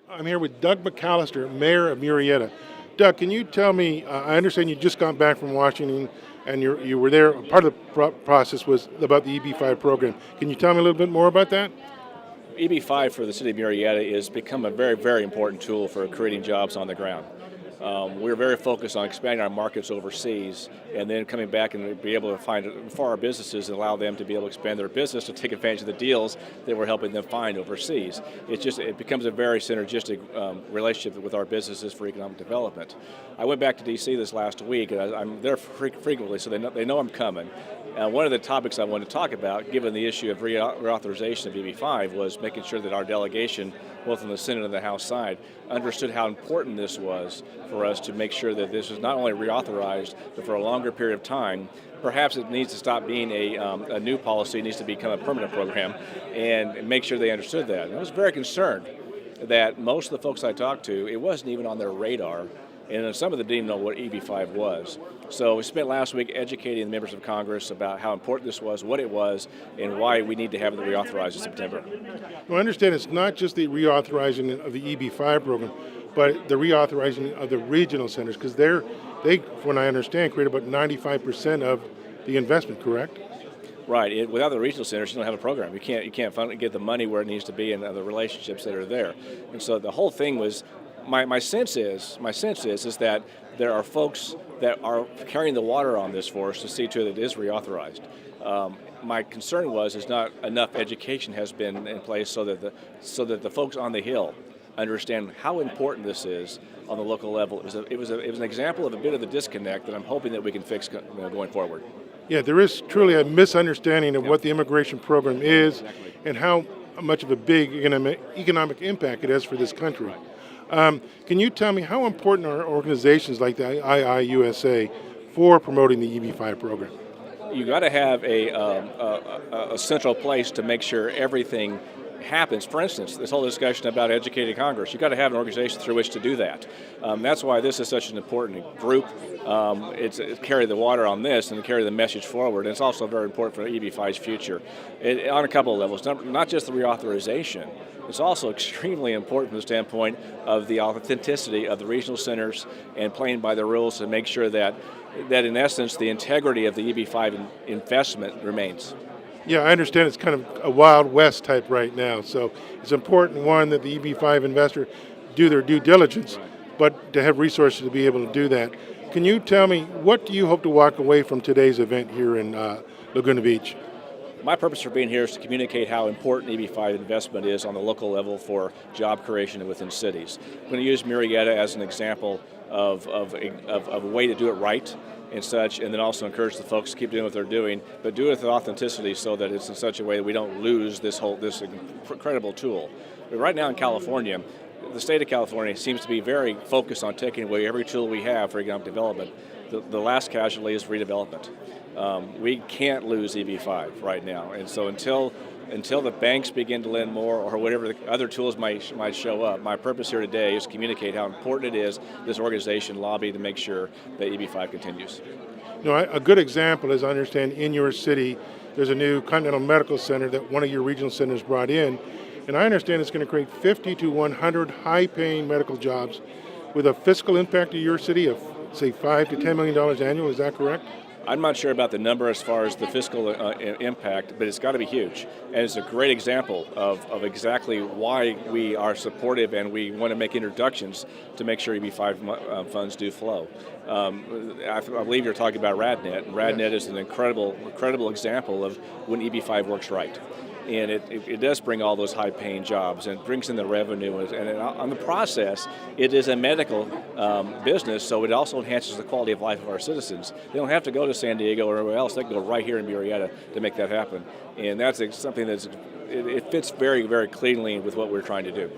I'm here with Doug McAllister, Mayor of Murrieta. Doug, can you tell me, I understand you just got back from Washington and you were there, part of the process was about the EB5 program. Can you tell me a little bit more about that? EB5 for the city of Murrieta has become a very, very important tool for creating jobs on the ground. We're very focused on expanding our markets overseas and then coming back and be able to find for our businesses and allow them to be able to expand their business to take advantage of the deals that we're helping them find overseas. It becomes a very synergistic relationship with our businesses for economic development. I went back to D.C. this last week, and I'm there frequently, so they know I'm coming. One of the topics I wanted to talk about, given the issue of reauthorization of EB5, was making sure that our delegation, both on the Senate and the House side, understood how important this was for us to make sure that this was not only reauthorized, but for a longer period of time. Perhaps it needs to stop being a new policy, it needs to become a permanent program, and make sure they understood that. And I was very concerned that most of the folks I talked to, it wasn't even on their radar, and some of them didn't even know what EB5 was. So we spent last week educating the members of Congress about how important this was, what it was, and why we need to have it reauthorized in September. Well, I understand it's not just the reauthorizing of the EB5 program, but the reauthorizing of the regional centers, because they, from what I understand, create about 95% of the investment, correct? Right. Without the regional centers, you don't have a program. You can't get the money where it needs to be and the relationships that are there. And so the whole thing was, my sense is that there are folks that are carrying the water on this for us to see to it that it is reauthorized. My concern is not enough education has been in place so that the folks on the Hill understand how important this is on the local level. It was an example of a bit of the disconnect that I'm hoping that we can fix going forward. Yeah, there is truly a misunderstanding of what the immigration program is and how much of a big economic impact it has for this country. Can you tell me how important are organizations like the IIUSA for promoting the EB5 program? You got to have a central place to make sure everything happens. For instance, this whole discussion about educating Congress, you've got to have an organization through which to do that. That's why this is such an important group. It's carry the water on this and carry the message forward. And it's also very important for EB5's future on a couple of levels, not just the reauthorization. It's also extremely important from the standpoint of the authenticity of the regional centers and playing by the rules to make sure that in essence the integrity of the EB5 investment remains. Yeah, I understand it's kind of a Wild West type right now, so it's important, one, that the EB5 investor do their due diligence, but to have resources to be able to do that. Can you tell me, what do you hope to walk away from today's event here in Laguna Beach? My purpose for being here is to communicate how important EB5 investment is on the local level for job creation within cities. I'm going to use Murrieta as an example of a way to do it right and such, and then also encourage the folks to keep doing what they're doing, but do it with authenticity so that it's in such a way that we don't lose this incredible tool. But right now in California, the state of California seems to be very focused on taking away every tool we have for economic development. The last casualty is redevelopment. We can't lose EB5 right now, and so until the banks begin to lend more or whatever the other tools might show up, my purpose here today is to communicate how important it is this organization lobby to make sure that EB5 continues. You know, a good example, as I understand, in your city, there's a new Continental Medical Center that one of your regional centers brought in, and I understand it's going to create 50 to 100 high-paying medical jobs with a fiscal impact to your city of, say, $5 to $10 million annual. Is that correct? I'm not sure about the number as far as the fiscal impact, but it's got to be huge. And it's a great example of exactly why we are supportive and we want to make introductions to make sure EB5 funds do flow. I believe you're talking about RadNet. And RadNet is an incredible example of when EB5 works right. And it does bring all those high-paying jobs and it brings in the revenue. And on the process, it is a medical business, so it also enhances the quality of life of our citizens. They don't have to go to San Diego or anywhere else. They can go right here in Murrieta to make that happen. And that's something it fits very, very cleanly with what we're trying to do.